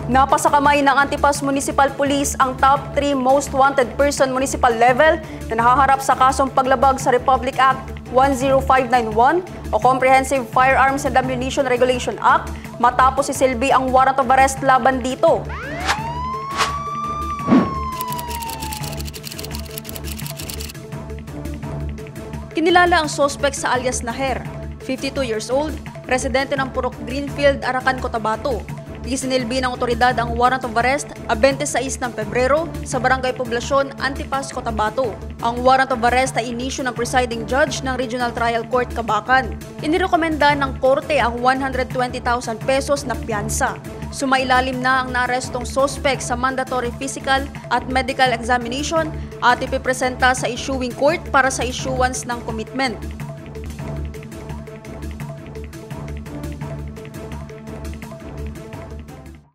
Napasakamay ng Antipas Municipal Police ang top 3 most wanted person municipal level na nahaharap sa kasong paglabag sa Republic Act 10591 o Comprehensive Firearms and Ammunition Regulation Act matapos isilbi ang warrant of arrest laban dito. Kinilala ang suspect sa alias Naher, 52 years old, residente ng Purok Greenfield, Arakan, Cotabato. Isinilbi ng otoridad ang warrant of arrest a 26 ng Pebrero sa Barangay Poblasyon, Antipas, Cotabato. Ang warrant of arrest ay inisyu ng presiding judge ng Regional Trial Court, Cabacan. Inirekomenda ng korte ang 120,000 pesos na piyansa. Sumailalim na ang naarestong suspect sa mandatory physical at medical examination at ipipresenta sa issuing court para sa issuance ng commitment.